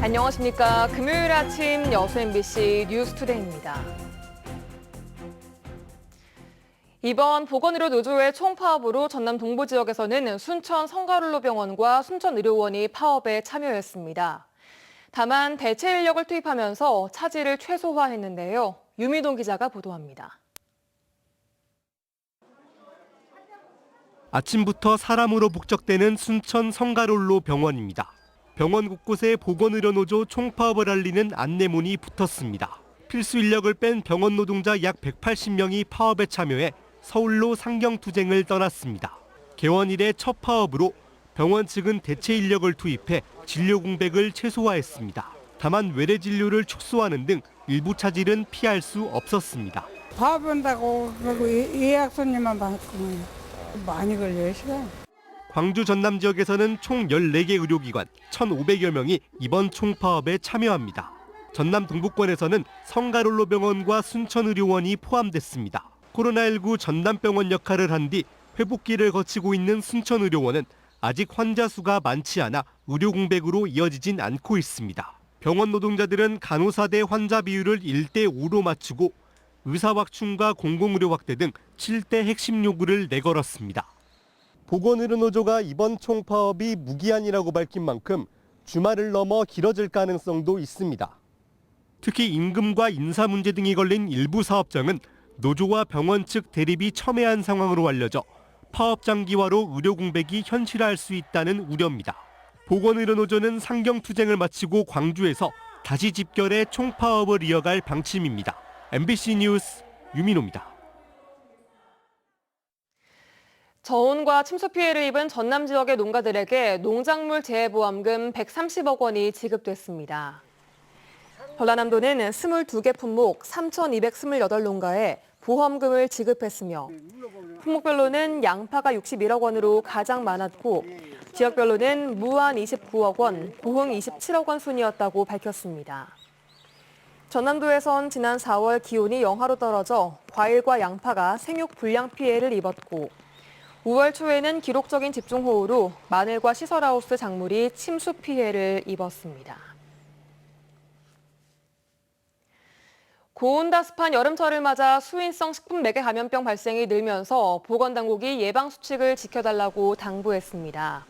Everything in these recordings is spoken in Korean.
안녕하십니까. 금요일 아침 여수 MBC 뉴스투데이입니다. 이번 보건의료 노조의 총파업으로 전남 동부 지역에서는 순천 성가룰로병원과 순천의료원이 파업에 참여했습니다. 다만 대체 인력을 투입하면서 차질을 최소화했는데요. 유미동 기자가 보도합니다. 아침부터 사람으로 북적대는 순천 성가룰로 병원입니다. 병원 곳곳에 보건의료노조 총파업을 알리는 안내문이 붙었습니다. 필수 인력을 뺀 병원 노동자 약 180명이 파업에 참여해 서울로 상경투쟁을 떠났습니다. 개원 이래 첫 파업으로 병원 측은 대체 인력을 투입해 진료 공백을 최소화했습니다. 다만 외래 진료를 축소하는 등 일부 차질은 피할 수 없었습니다. 파업한다고 그리고 예약 손님만 받고 많이 걸려요, 시간. 광주 전남 지역에서는 총 14개 의료기관 1,500여 명이 이번 총파업에 참여합니다. 전남 동부권에서는 성가롤로병원과 순천의료원이 포함됐습니다. 코로나19 전담병원 역할을 한 뒤 회복기를 거치고 있는 순천의료원은 아직 환자 수가 많지 않아 의료 공백으로 이어지진 않고 있습니다. 병원 노동자들은 간호사 대 환자 비율을 1대5로 맞추고 의사 확충과 공공의료 확대 등 7대 핵심 요구를 내걸었습니다. 보건의료노조가 이번 총파업이 무기한이라고 밝힌 만큼 주말을 넘어 길어질 가능성도 있습니다. 특히 임금과 인사 문제 등이 걸린 일부 사업장은 노조와 병원 측 대립이 첨예한 상황으로 알려져 파업 장기화로 의료 공백이 현실화할 수 있다는 우려입니다. 보건의료노조는 상경투쟁을 마치고 광주에서 다시 집결해 총파업을 이어갈 방침입니다. MBC 뉴스 유민호입니다. 저온과 침수 피해를 입은 전남 지역의 농가들에게 농작물 재해보험금 130억 원이 지급됐습니다. 전라남도는 22개 품목 3,228농가에 보험금을 지급했으며 품목별로는 양파가 61억 원으로 가장 많았고 지역별로는 무안 29억 원, 고흥 27억 원 순이었다고 밝혔습니다. 전남도에선 지난 4월 기온이 영하로 떨어져 과일과 양파가 생육 불량 피해를 입었고 5월 초에는 기록적인 집중호우로 마늘과 시설하우스 작물이 침수 피해를 입었습니다. 고온다습한 여름철을 맞아 수인성 식품 매개 감염병 발생이 늘면서 보건당국이 예방수칙을 지켜달라고 당부했습니다.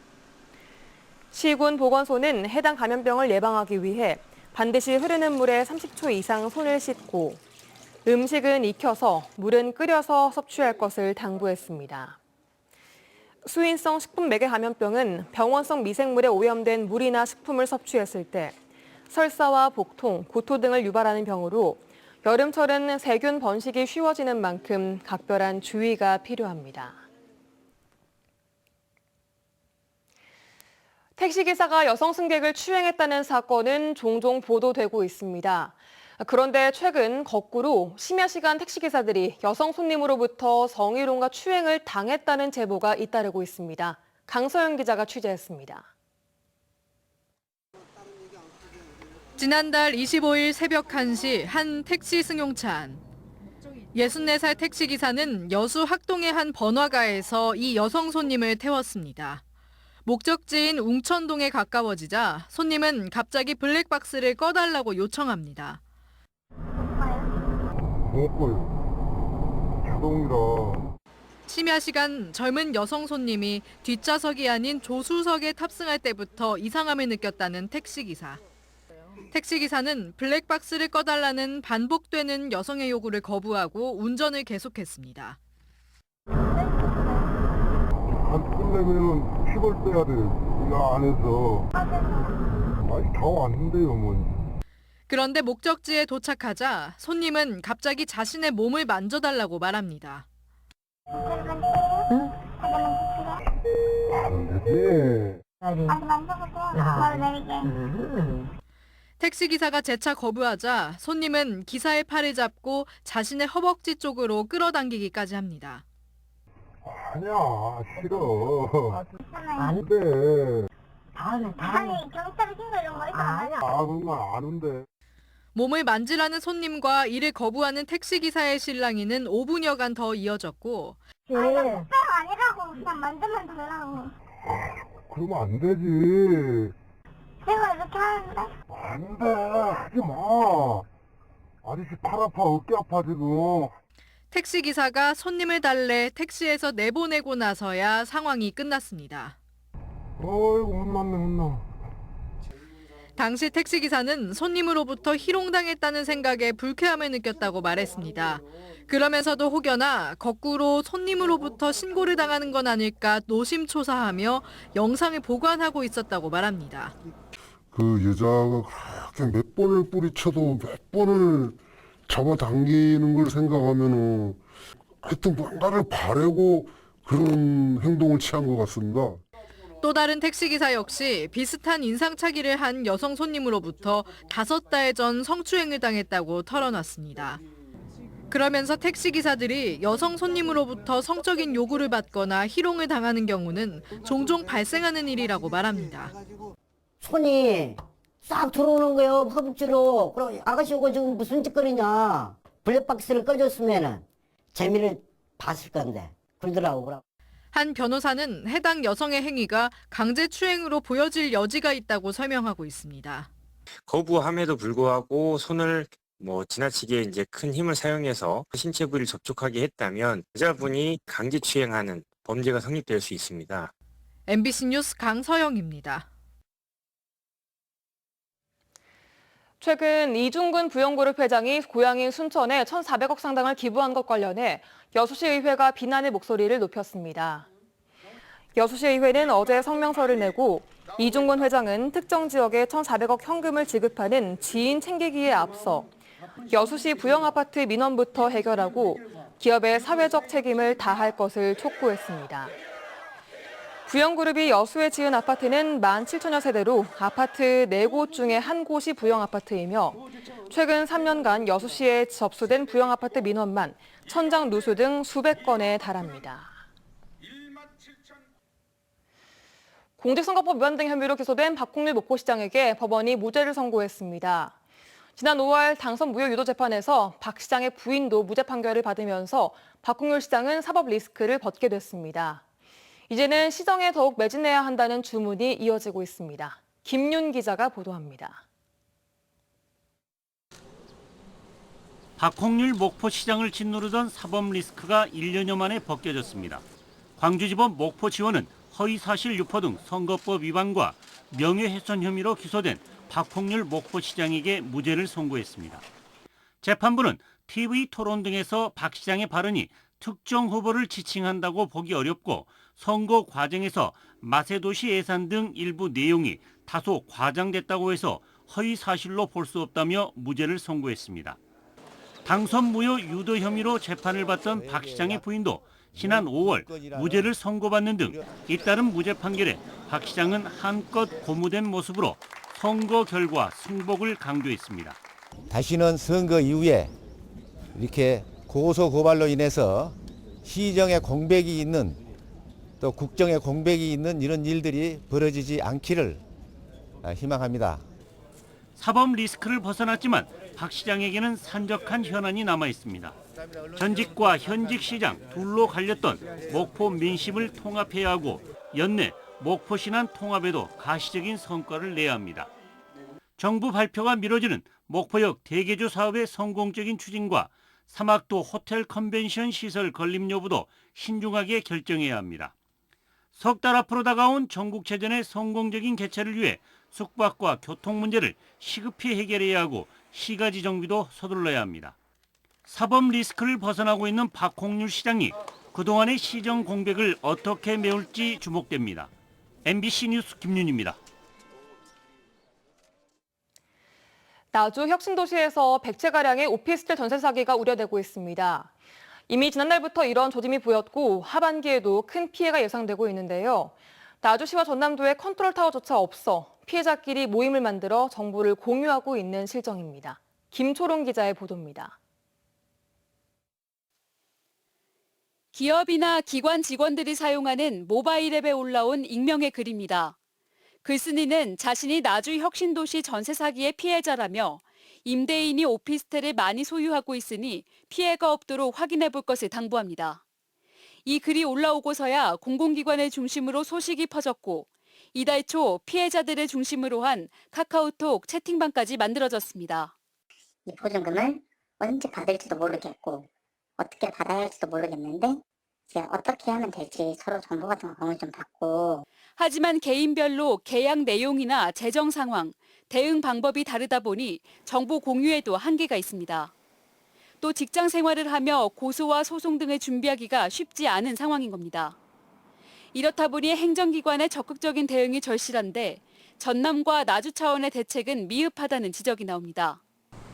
시군 보건소는 해당 감염병을 예방하기 위해 반드시 흐르는 물에 30초 이상 손을 씻고 음식은 익혀서 물은 끓여서 섭취할 것을 당부했습니다. 수인성 식품 매개 감염병은 병원성 미생물에 오염된 물이나 식품을 섭취했을 때 설사와 복통, 구토 등을 유발하는 병으로 여름철은 세균 번식이 쉬워지는 만큼 각별한 주의가 필요합니다. 택시기사가 여성 승객을 추행했다는 사건은 종종 보도되고 있습니다. 그런데 최근 거꾸로 심야 시간 택시기사들이 여성 손님으로부터 성희롱과 추행을 당했다는 제보가 잇따르고 있습니다. 강서영 기자가 취재했습니다. 지난달 25일 새벽 1시 한 택시 승용차 안. 64살 택시기사는 여수 학동의 한 번화가에서 이 여성 손님을 태웠습니다. 목적지인 웅천동에 가까워지자 손님은 갑자기 블랙박스를 꺼달라고 요청합니다. 자동이라. 심야 시간 젊은 여성 손님이 뒷좌석이 아닌 조수석에 탑승할 때부터 이상함을 느꼈다는 택시기사. 택시기사는 블랙박스를 꺼달라는 반복되는 여성의 요구를 거부하고 운전을 계속했습니다. 한 끝내면은 시골 떠야 돼. 이 안에서. 아니, 다 왔는데요, 뭐. 그런데 목적지에 도착하자 손님은 갑자기 자신의 몸을 만져달라고 말합니다. 안 되지. 택시기사가 재차 거부하자 손님은 기사의 팔을 잡고 자신의 허벅지 쪽으로 끌어당기기까지 합니다. 아니야, 싫어. 안 돼. 아니 경찰에 신고 이런 거 있어? 아니야. 그런 건 아는데. 몸을 만지라는 손님과 이를 거부하는 택시기사의 실랑이는 5분여간 더 이어졌고 아니 나 특별 아니라고 그냥 만들면 되라고. 그러면 안 되지. 제가 이렇게 하는데. 안 돼. 하지 마. 아저씨 팔 아파, 어깨 아파, 지금. 택시기사가 손님을 달래 택시에서 내보내고 나서야 상황이 끝났습니다. 어이구, 혼나. 당시 택시기사는 손님으로부터 희롱당했다는 생각에 불쾌함을 느꼈다고 말했습니다. 그러면서도 혹여나 거꾸로 손님으로부터 신고를 당하는 건 아닐까 노심초사하며 영상을 보관하고 있었다고 말합니다. 그 여자가 그렇게 몇 번을 뿌리쳐도 몇 번을 잡아당기는 걸 생각하면은 하여튼 뭔가를 바라고 그런 행동을 취한 것 같습니다. 또 다른 택시기사 역시 비슷한 인상착의를 한 여성 손님으로부터 5달 전 성추행을 당했다고 털어놨습니다. 그러면서 택시기사들이 여성 손님으로부터 성적인 요구를 받거나 희롱을 당하는 경우는 종종 발생하는 일이라고 말합니다. 손이 싹 들어오는 거예요, 허벅지로. 그럼 아가씨 오고 지금 무슨 짓거리냐. 블랙박스를 꺼줬으면 재미를 봤을 건데 그러더라고. 한 변호사는 해당 여성의 행위가 강제추행으로 보여질 여지가 있다고 설명하고 있습니다. 거부함에도 불구하고 손을 지나치게 이제 큰 힘을 사용해서 신체 부위를 접촉하게 했다면 여자분이 강제추행하는 범죄가 성립될 수 있습니다. MBC 뉴스 강서영입니다. 최근 이중근 부영그룹 회장이 고향인 순천에 1,400억 상당을 기부한 것 관련해 여수시의회가 비난의 목소리를 높였습니다. 여수시의회는 어제 성명서를 내고 이중근 회장은 특정 지역에 1,400억 현금을 지급하는 지인 챙기기에 앞서 여수시 부영아파트 민원부터 해결하고 기업의 사회적 책임을 다할 것을 촉구했습니다. 부영그룹이 여수에 지은 아파트는 17,000여 세대로 아파트 4곳 중에 한 곳이 부영아파트이며 최근 3년간 여수시에 접수된 부영아파트 민원만 천장 누수 등 수백 건에 달합니다. 공직선거법 위반 등 혐의로 기소된 박홍일 목포시장에게 법원이 무죄를 선고했습니다. 지난 5월 당선 무효 유도 재판에서 박 시장의 부인도 무죄 판결을 받으면서 박홍일 시장은 사법 리스크를 벗게 됐습니다. 이제는 시정에 더욱 매진해야 한다는 주문이 이어지고 있습니다. 김윤 기자가 보도합니다. 박홍률 목포시장을 짓누르던 사법 리스크가 1년여 만에 벗겨졌습니다. 광주지법 목포지원은 허위사실 유포 등 선거법 위반과 명예훼손 혐의로 기소된 박홍률 목포시장에게 무죄를 선고했습니다. 재판부는 TV 토론 등에서 박 시장의 발언이 특정 후보를 지칭한다고 보기 어렵고 선거 과정에서 마세도시 예산 등 일부 내용이 다소 과장됐다고 해서 허위 사실로 볼 수 없다며 무죄를 선고했습니다. 당선 무효 유도 혐의로 재판을 받던 박 시장의 부인도 지난 5월 무죄를 선고받는 등 잇따른 무죄 판결에 박 시장은 한껏 고무된 모습으로 선거 결과 승복을 강조했습니다. 다시는 선거 이후에 이렇게 고소 고발로 인해서 시정에 공백이 있는 또 국정에 공백이 있는 이런 일들이 벌어지지 않기를 희망합니다. 사법 리스크를 벗어났지만 박 시장에게는 산적한 현안이 남아 있습니다. 전직과 현직 시장 둘로 갈렸던 목포 민심을 통합해야 하고 연내 목포 신안 통합에도 가시적인 성과를 내야 합니다. 정부 발표가 미뤄지는 목포역 대개조 사업의 성공적인 추진과 사막도 호텔 컨벤션 시설 건립 여부도 신중하게 결정해야 합니다. 석 달 앞으로 다가온 전국체전의 성공적인 개최를 위해 숙박과 교통 문제를 시급히 해결해야 하고 시가지 정비도 서둘러야 합니다. 사법 리스크를 벗어나고 있는 박홍률 시장이 그동안의 시정 공백을 어떻게 메울지 주목됩니다. MBC 뉴스 김윤입니다. 나주 혁신도시에서 100채가량의 오피스텔 전세 사기가 우려되고 있습니다. 이미 지난달부터 이런 조짐이 보였고 하반기에도 큰 피해가 예상되고 있는데요. 나주시와 전남도에 컨트롤타워조차 없어 피해자끼리 모임을 만들어 정보를 공유하고 있는 실정입니다. 김초롱 기자의 보도입니다. 기업이나 기관 직원들이 사용하는 모바일 앱에 올라온 익명의 글입니다. 글쓴이는 자신이 나주 혁신도시 전세 사기의 피해자라며 임대인이 오피스텔을 많이 소유하고 있으니 피해가 없도록 확인해 볼 것을 당부합니다. 이 글이 올라오고서야 공공기관을 중심으로 소식이 퍼졌고 이달 초 피해자들을 중심으로 한 카카오톡 채팅방까지 만들어졌습니다. 이 보증금을 언제 받을지도 모르겠고 어떻게 받아야 할지도 모르겠는데 이제 어떻게 하면 될지 서로 정보 같은 거 공유 좀 받고. 하지만 개인별로 계약 내용이나 재정 상황, 대응 방법이 다르다 보니 정보 공유에도 한계가 있습니다. 또 직장 생활을 하며 고소와 소송 등을 준비하기가 쉽지 않은 상황인 겁니다. 이렇다 보니 행정기관의 적극적인 대응이 절실한데 전남과 나주 차원의 대책은 미흡하다는 지적이 나옵니다.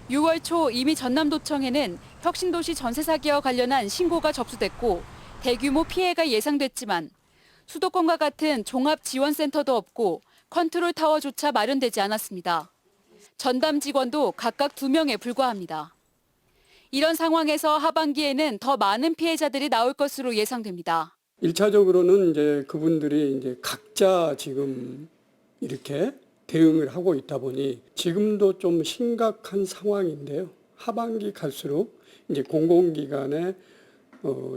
6월 초 이미 전남도청에는 혁신도시 전세 사기와 관련한 신고가 접수됐고 대규모 피해가 예상됐지만 수도권과 같은 종합지원센터도 없고 컨트롤타워조차 마련되지 않았습니다. 전담 직원도 각각 2명에 불과합니다. 이런 상황에서 하반기에는 더 많은 피해자들이 나올 것으로 예상됩니다. 1차적으로는 이제 그분들이 이제 각자 지금 이렇게 대응을 하고 있다 보니 지금도 좀 심각한 상황인데요. 하반기 갈수록 이제 공공기관에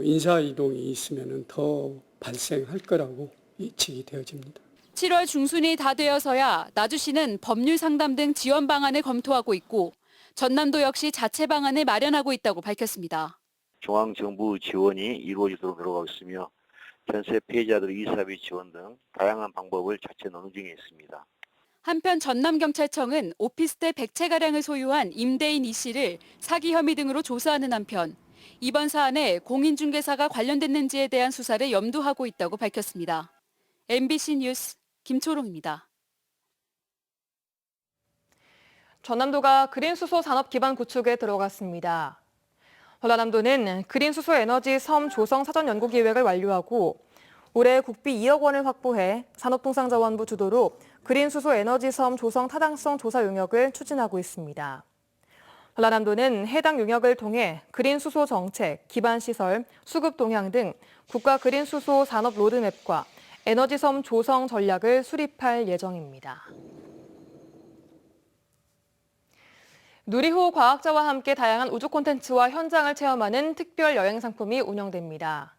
인사 이동이 있으면 더 발생할 거라고 예측이 되어집니다. 7월 중순이 다 되어서야 나주시는 법률 상담 등 지원 방안을 검토하고 있고 전남도 역시 자체 방안을 마련하고 있다고 밝혔습니다. 중앙정부 지원이 이루어지도록 들어가고 있으며 전세 피해자들 이사비 지원 등 다양한 방법을 자체 논의 중에 있습니다. 한편 전남경찰청은 오피스텔 100채가량을 소유한 임대인 이 씨를 사기 혐의 등으로 조사하는 한편 이번 사안에 공인중개사가 관련됐는지에 대한 수사를 염두하고 있다고 밝혔습니다. MBC 뉴스 김초롱입니다. 전남도가 그린수소 산업 기반 구축에 들어갔습니다. 전라남도는 그린수소 에너지 섬 조성 사전 연구 기획을 완료하고 올해 국비 2억 원을 확보해 산업통상자원부 주도로 그린수소 에너지 섬 조성 타당성 조사 용역을 추진하고 있습니다. 전라남도는 해당 용역을 통해 그린수소 정책, 기반시설, 수급 동향 등 국가 그린수소 산업 로드맵과 에너지섬 조성 전략을 수립할 예정입니다. 누리호 과학자와 함께 다양한 우주 콘텐츠와 현장을 체험하는 특별 여행 상품이 운영됩니다.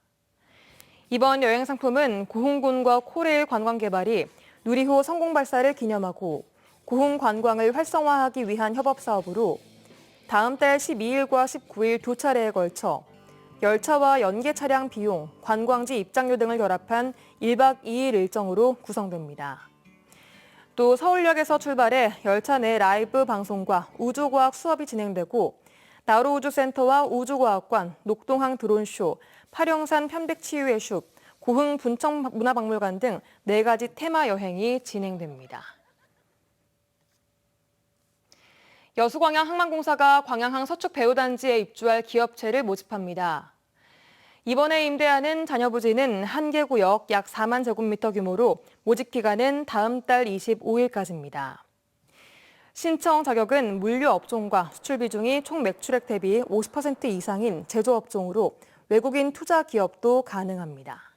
이번 여행 상품은 고흥군과 코레일 관광개발이 누리호 성공 발사를 기념하고 고흥 관광을 활성화하기 위한 협업 사업으로 다음 달 12일과 19일 2차례에 걸쳐 열차와 연계 차량 비용, 관광지 입장료 등을 결합한 1박 2일 일정으로 구성됩니다. 또 서울역에서 출발해 열차 내 라이브 방송과 우주과학 수업이 진행되고 나로우주센터와 우주과학관, 녹동항 드론쇼, 팔영산 편백치유의 숲, 고흥 분청문화박물관 등 4가지 테마 여행이 진행됩니다. 여수광양항만공사가 광양항 서축 배우단지에 입주할 기업체를 모집합니다. 이번에 임대하는 잔여부지는 한 개 구역 약 4만 제곱미터 규모로 모집 기간은 다음 달 25일까지입니다. 신청 자격은 물류업종과 수출 비중이 총 매출액 대비 50% 이상인 제조업종으로 외국인 투자 기업도 가능합니다.